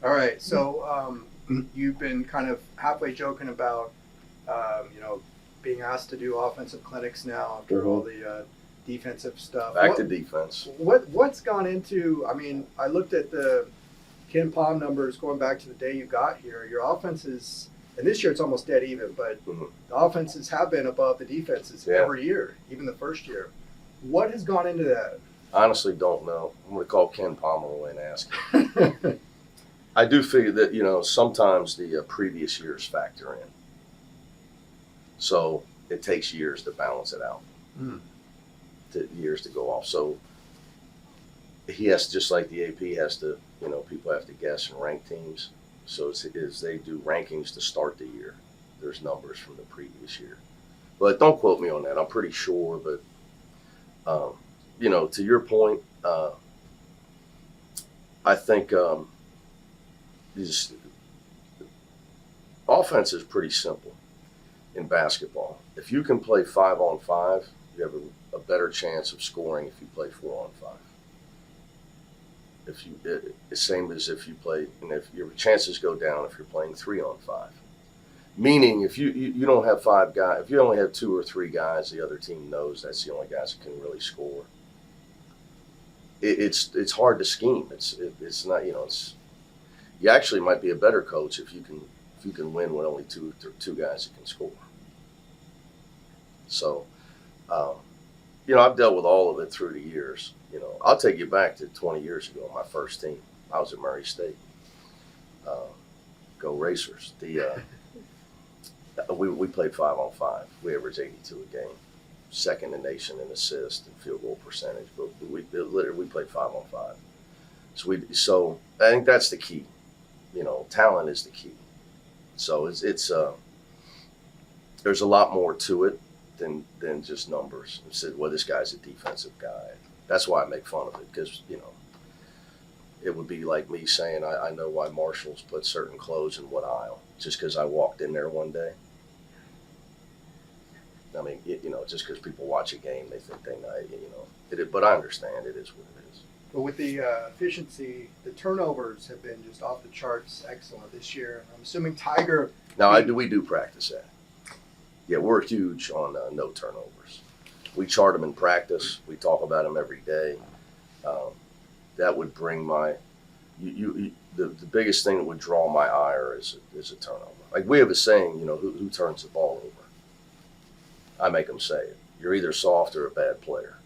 All right, so you've been kind of halfway joking about, being asked to do offensive clinics now after all the defensive stuff. Back to defense. What's gone into? I mean, I looked at the Ken Pom numbers going back to the day you got here. Your offenses, and this year it's almost dead even, but the offenses have been above the defenses every year, even the first year. What has gone into that? Honestly, don't know. I'm going to call Ken Palmer away and ask him. I do figure that, sometimes the previous years factor in. So it takes years to balance it out, years to go off. So he has, just like the AP has to, people have to guess and rank teams. So as they do rankings to start the year, there's numbers from the previous year. But don't quote me on that. I'm pretty sure, but to your point, I think offense is pretty simple in basketball. If you can play 5-on-5, you have a better chance of scoring if you play 4-on-5. The same as if you play, and if your chances go down if you're playing 3-on-5. Meaning, if you don't have 5 guys, if you only have 2 or 3 guys, the other team knows that's the only guys that can really score. It's hard to scheme. It's not, you actually might be a better coach if you can win with only two guys that can score. So, I've dealt with all of it through the years. I'll take you back to 20 years ago. My first team, I was at Murray State. Go Racers! We played 5-on-5. We averaged 82 a game, second in the nation in assist and field goal percentage. But we played 5-on-5. So I think that's the key. Talent is the key. So it's there's a lot more to it than just numbers. It said, well, this guy's a defensive guy. That's why I make fun of it, because it would be like me saying I know why Marshalls put certain clothes in what aisle just because I walked in there one day. I mean, just because people watch a game, they think they know, but I understand it is what it is. But with the efficiency, the turnovers have been just off the charts excellent this year. I'm assuming Tiger. Now, we do practice that. Yeah, we're huge on no turnovers. We chart them in practice. We talk about them every day. That would bring the biggest thing that would draw my ire is a turnover. Like we have a saying, who turns the ball over? I make them say it. You're either soft or a bad player.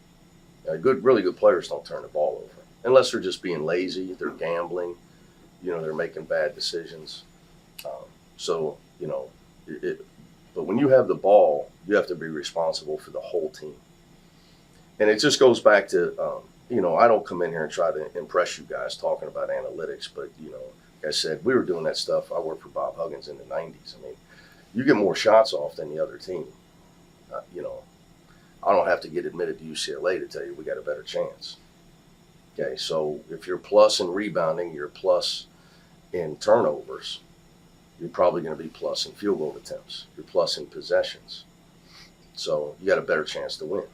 Really good players don't turn the ball over unless they're just being lazy. They're gambling. They're making bad decisions. But when you have the ball, you have to be responsible for the whole team. And it just goes back to, I don't come in here and try to impress you guys talking about analytics, but, like I said, we were doing that stuff. I worked for Bob Huggins in the 90s. I mean, you get more shots off than the other team. I don't have to get admitted to UCLA to tell you we got a better chance. Okay, so if you're plus in rebounding, you're plus in turnovers, you're probably going to be plus in field goal attempts. You're plus in possessions. So you got a better chance to win.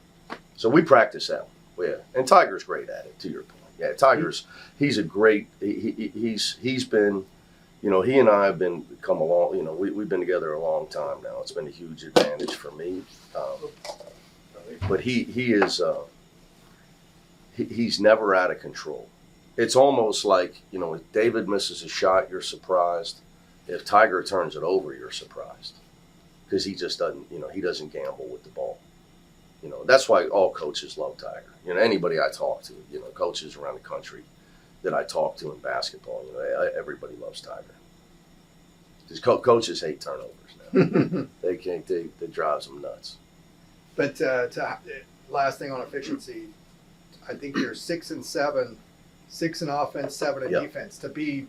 So we practice that one. Yeah. And Tiger's great at it, to your point. Yeah, Tiger's, he's a great, he's been, he and I have come along, we've been together a long time now. It's been a huge advantage for me. But he is, he's never out of control. It's almost like, if David misses a shot, you're surprised. If Tiger turns it over, you're surprised. Because he just doesn't, he doesn't gamble with the ball. That's why all coaches love Tiger. Anybody I talk to, coaches around the country that I talk to in basketball, everybody loves Tiger. Because coaches hate turnovers now. They can't. That drives them nuts. But last thing on efficiency, I think you're 6 and 7, 6 in offense, 7 in defense. To be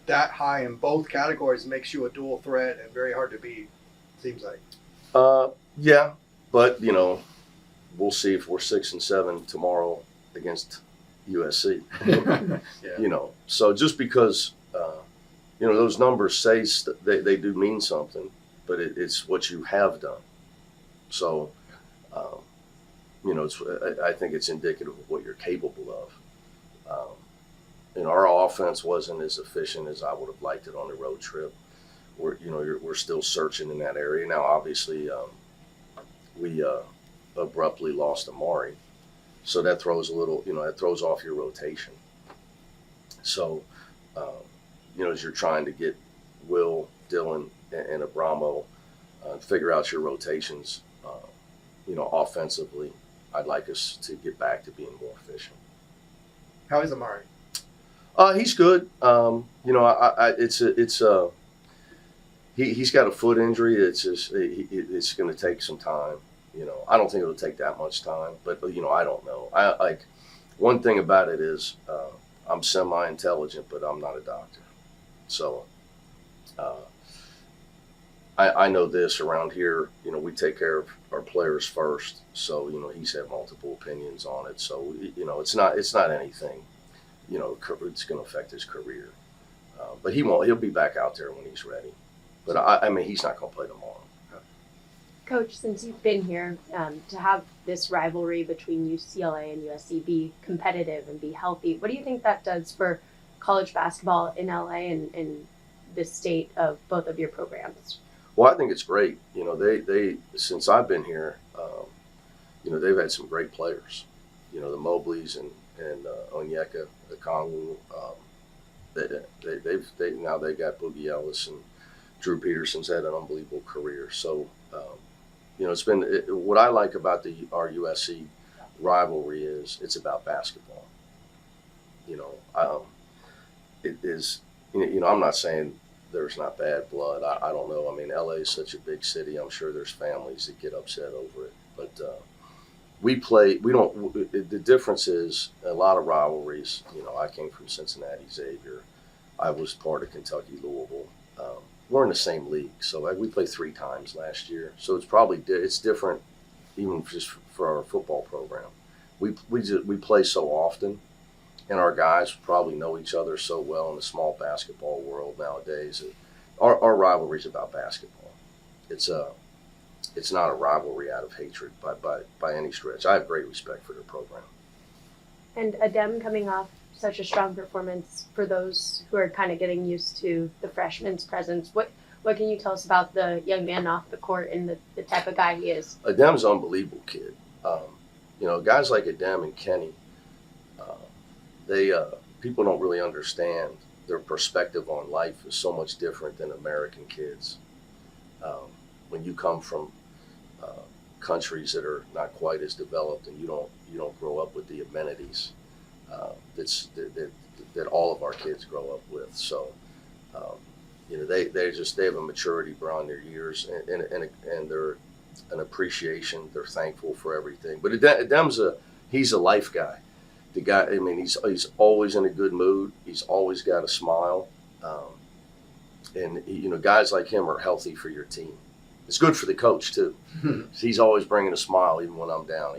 that high in both categories makes you a dual threat and very hard to beat. Seems like. Yeah, but we'll see if we're 6 and 7 tomorrow against USC. So just because those numbers say they do mean something, but it's what you have done. So I think it's indicative of what you're capable of. our offense wasn't as efficient as I would have liked it on the road trip. We're still searching in that area now. Obviously, we abruptly lost Amari, so that throws that throws off your rotation. So, as you're trying to get Will, Dylan, and Abramo, figure out your rotations, offensively, I'd like us to get back to being more efficient. How is Amari? He's good. He's got a foot injury. It's going to take some time. I don't think it'll take that much time, but I don't know. One thing about it is I'm semi-intelligent, but I'm not a doctor. So I know this around here. We take care of our players first. So he's had multiple opinions on it. So it's not anything. It's going to affect his career. But he won't. He'll be back out there when he's ready. But he's not going to play tomorrow. Coach, since you've been here, to have this rivalry between UCLA and USC be competitive and be healthy, what do you think that does for college basketball in LA and the state of both of your programs? Well, I think it's great. They since I've been here, they've had some great players. The Mobleys and Onyeka, the Kongwu. They got Boogie Ellis, and Drew Peterson's had an unbelievable career. So, it's been what I like about our USC rivalry is it's about basketball. It is. I'm not saying there's not bad blood. I don't know. LA is such a big city. I'm sure there's families that get upset over it, but. We don't. The difference is a lot of rivalries. I came from Cincinnati Xavier. I was part of Kentucky Louisville. We're in the same league, so we played 3 times last year. So it's different, even just for our football program. We play so often, and our guys probably know each other so well in the small basketball world nowadays. Our rivalry is about basketball. It's not a rivalry out of hatred by any stretch. I have great respect for their program. And Adem coming off such a strong performance, for those who are kind of getting used to the freshman's presence, what can you tell us about the young man off the court and the type of guy he is? Adem's an unbelievable kid. Guys like Adem and Kenny, people don't really understand their perspective on life is so much different than American kids. When you come from countries that are not quite as developed, and you don't grow up with the amenities that all of our kids grow up with. So, they have a maturity beyond their years, and they're an appreciation. They're thankful for everything. But Adem's he's a life guy. The guy, he's always in a good mood. He's always got a smile, and guys like him are healthy for your team. It's good for the coach too. He's always bringing a smile even when I'm down.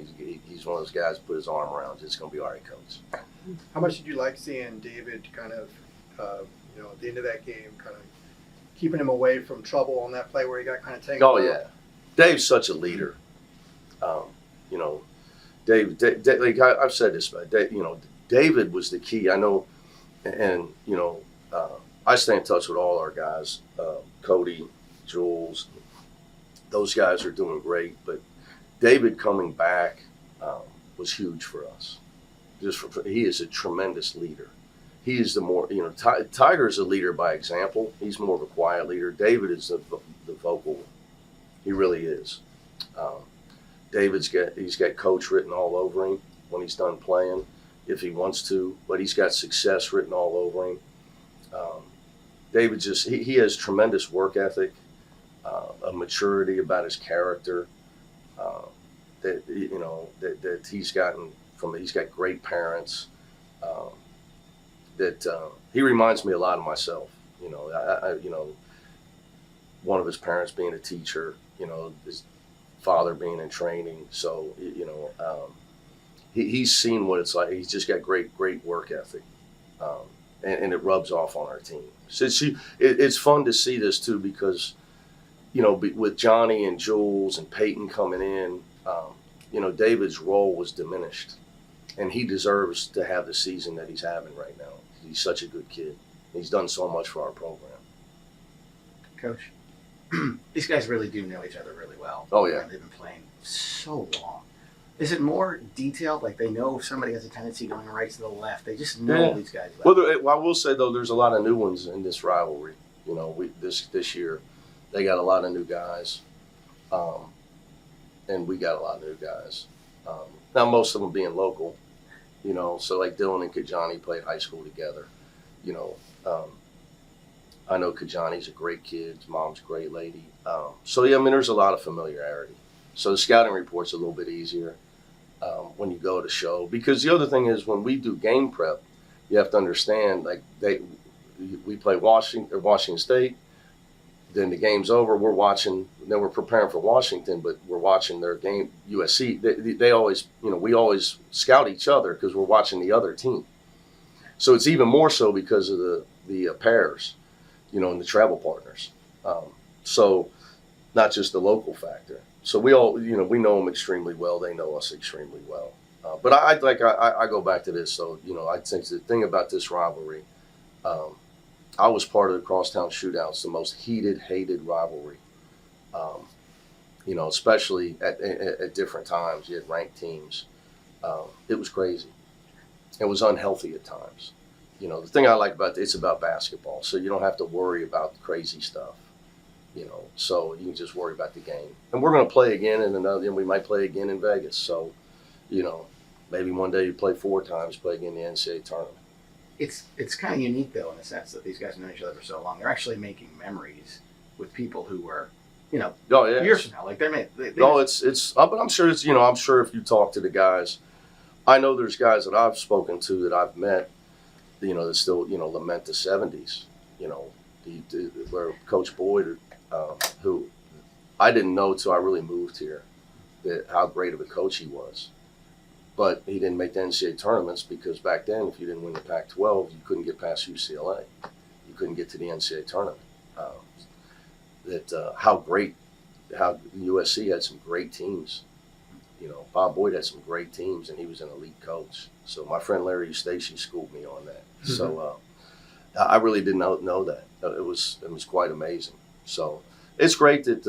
He's one of those guys who put his arm around you. It's going to be all right, coach. How much did you like seeing David kind of, at the end of that game, kind of keeping him away from trouble on that play where he got kind of tangled? Oh yeah, Dave's such a leader. Dave, like I've said this, but David was the key. I know, and I stay in touch with all our guys, Cody, Jules. Those guys are doing great, but David coming back was huge for us. He is a tremendous leader. He is the more, Tiger's a leader by example. He's more of a quiet leader. David is the vocal one. He really is. He's got coach written all over him when he's done playing, if he wants to, but he's got success written all over him. David he has tremendous work ethic. A maturity about his character that he's gotten from. He's got great parents. He reminds me a lot of myself. One of his parents being a teacher. His father being in training. So he's seen what it's like. He's just got great work ethic, and it rubs off on our team. So it's fun to see this too because. With Johnny and Jules and Peyton coming in, David's role was diminished, and he deserves to have the season that he's having right now. he's such a good kid. He's done so much for our program. Coach, these guys really do know each other really well. Oh, yeah. They've been playing so long. Is it more detailed? Like they know if somebody has a tendency going right to the left. They just know these guys well. Well, I will say, though, there's a lot of new ones in this rivalry. You know, this year, they got a lot of new guys. And we got a lot of new guys. Now, most of them being local, you know, so like Dylan and Kajani played high school together. You know, I know Kajani's a great kid. His mom's a great lady. So, yeah, I mean, there's a lot of familiarity. So the scouting report's a little bit easier when you go to show. Because the other thing is when we do game prep, you have to understand, like, we play Washington State. Then the game's over. We're watching. Then we're preparing for Washington, but we're watching their game. USC. They always, you know, we always scout each other because we're watching the other team. So it's even more so because of the pairs, you know, and the travel partners. So not just the local factor. So we all, you know, we know them extremely well. They know us extremely well. But I go back to this. So, you know, I think the thing about this rivalry. I was part of the Crosstown Shootouts, the most hated rivalry. You know, especially at different times. You had ranked teams. It was crazy. It was unhealthy at times. You know, the thing I like about it's about basketball, so you don't have to worry about crazy stuff. You know, so you can just worry about the game. And we're going to play again and we might play again in Vegas. So, you know, maybe one day you play 4 times, play again in the NCAA tournament. It's kind of unique though in the sense that these guys know each other for so long. They're actually making memories with people who were, you know, years from now. Like but I'm sure it's, you know, I'm sure if you talk to the guys, I know there's guys that I've spoken to that I've met, you know, that still, you know, lament the 70s, you know, where Coach Boyd, who I didn't know till I really moved here, that how great of a coach he was. But he didn't make the NCAA tournaments because back then, if you didn't win the Pac-12, you couldn't get past UCLA. You couldn't get to the NCAA tournament. How USC had some great teams. You know, Bob Boyd had some great teams, and he was an elite coach. So my friend Larry Eustachy schooled me on that. Mm-hmm. So I really didn't know that. It was quite amazing. So it's great that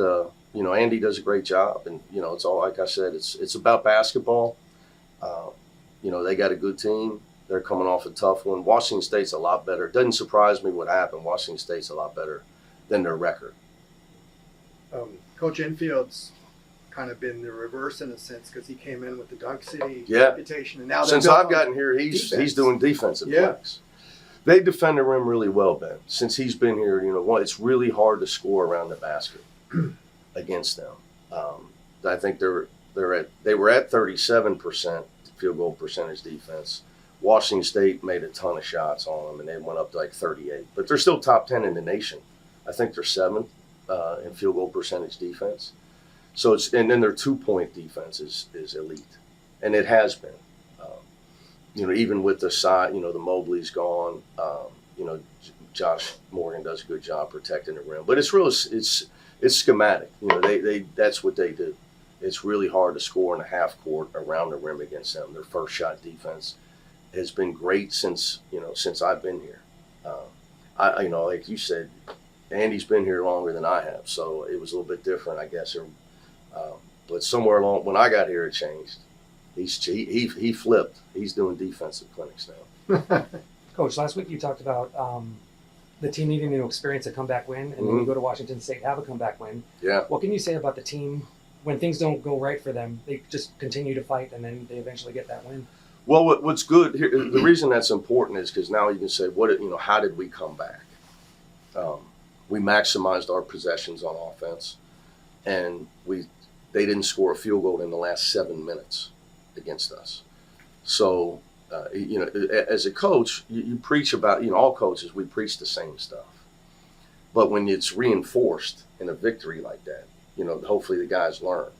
you know, Andy does a great job, and you know, it's all like I said. It's about basketball. You know, they got a good team. They're coming off a tough one. Washington State's a lot better. It doesn't surprise me what happened. Washington State's a lot better than their record. Coach Infield's kind of been the reverse in a sense because he came in with the Dunk City Yeah. reputation. And now since I've gotten here, he's doing defensive plays. They defend the rim really well, Ben. Since he's been here, you know, it's really hard to score around the basket against them. I think they were at 37% field goal percentage defense. Washington State made a ton of shots on them, and they went up to like 38. But they're still top 10 in the nation. I think they're 7th in field goal percentage defense. So and then their 2-point defense is elite, and it has been. You know, even with the side, you know, the Mobley's gone. You know, Josh Morgan does a good job protecting the rim, but it's schematic. You know, that's what they do. It's really hard to score in a half court around the rim against them. Their first shot defense has been great since I've been here. You know, like you said, Andy's been here longer than I have, so it was a little bit different, I guess. But somewhere along when I got here, it changed. He flipped. He's doing defensive clinics now. Coach, last week you talked about the team needing to experience a comeback win, and then you go to Washington State, have a comeback win. Yeah. What can you say about the team when things don't go right for them? They just continue to fight, and then they eventually get that win. Well, what's good here, the reason that's important is because now you can say, how did we come back? We maximized our possessions on offense, and they didn't score a field goal in the last 7 minutes against us. So, you know, as a coach, you preach about, you know, all coaches, we preach the same stuff. But when it's reinforced in a victory like that, you know, hopefully the guys learn,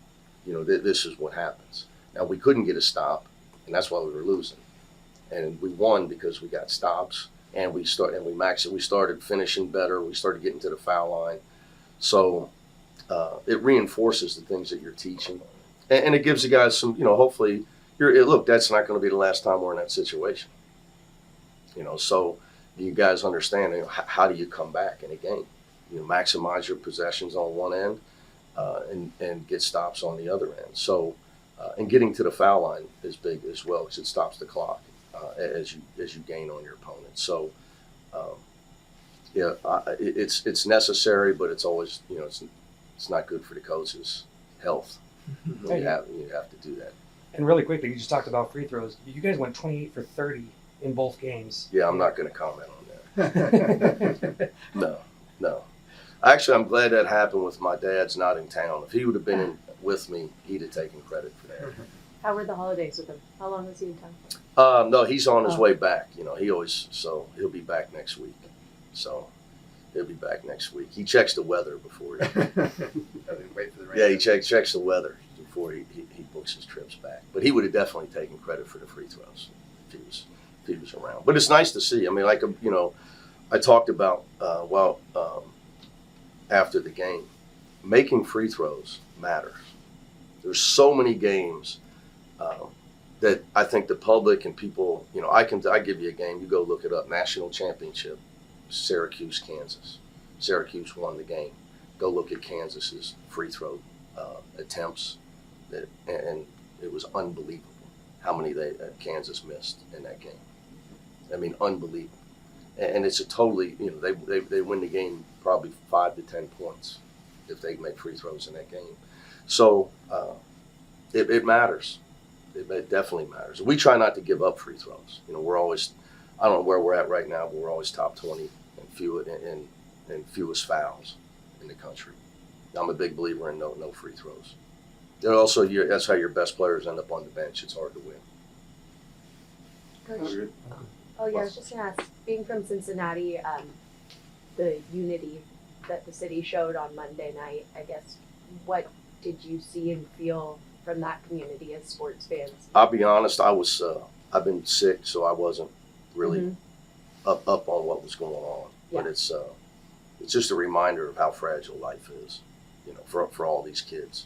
you know, this is what happens. Now, we couldn't get a stop, and that's why we were losing. And we won because we got stops, and we started finishing better. We started getting to the foul line. So it reinforces the things that you're teaching. And it gives the guys some, you know, hopefully, look, that's not going to be the last time we're in that situation. You know, so you guys understand, how do you come back in a game? Maximize your possessions on one end and get stops on the other end. So, and getting to the foul line is big as well because it stops the clock as you gain on your opponent. So, it's necessary, but it's always, it's not good for the coach's health. You have to do that. And really quickly, you just talked about free throws. You guys went 28 for 30 in both games. Yeah, I'm not going to comment on that. No. Actually, I'm glad that happened with my dad's not in town. If he would have been with me, he'd have taken credit for that. How were the holidays with him? How long was he in town? No, he's on his way back. So he'll be back next week. So he'll be back next week. He checks the weather before he Wait for the rain. Yeah, he checks the weather before he books his trips back. But he would have definitely taken credit for the free throws if he was around. But it's nice to see. I mean, I talked about after the game, making free throws matters. There's so many games that I think the public and people, I give you a game, you go look it up, national championship, Syracuse, Kansas. Syracuse won the game. Go look at Kansas's free throw attempts, and it was unbelievable how many Kansas missed in that game. I mean, unbelievable. And it's a totally, they win the game probably 5 to 10 points if they make free throws in that game. So it matters. It definitely matters. We try not to give up free throws. We're always, I don't know where we're at right now, but we're always top 20 and fewest fouls in the country. I'm a big believer in no free throws. And also, that's how your best players end up on the bench. It's hard to win. Coach. Oh yeah, I was just gonna ask. Being from Cincinnati, the unity that the city showed on Monday night, I guess, what did you see and feel from that community as sports fans? I'll be honest. I've been sick, so I wasn't really up on what was going on. Yeah. But it's just a reminder of how fragile life is, for all these kids,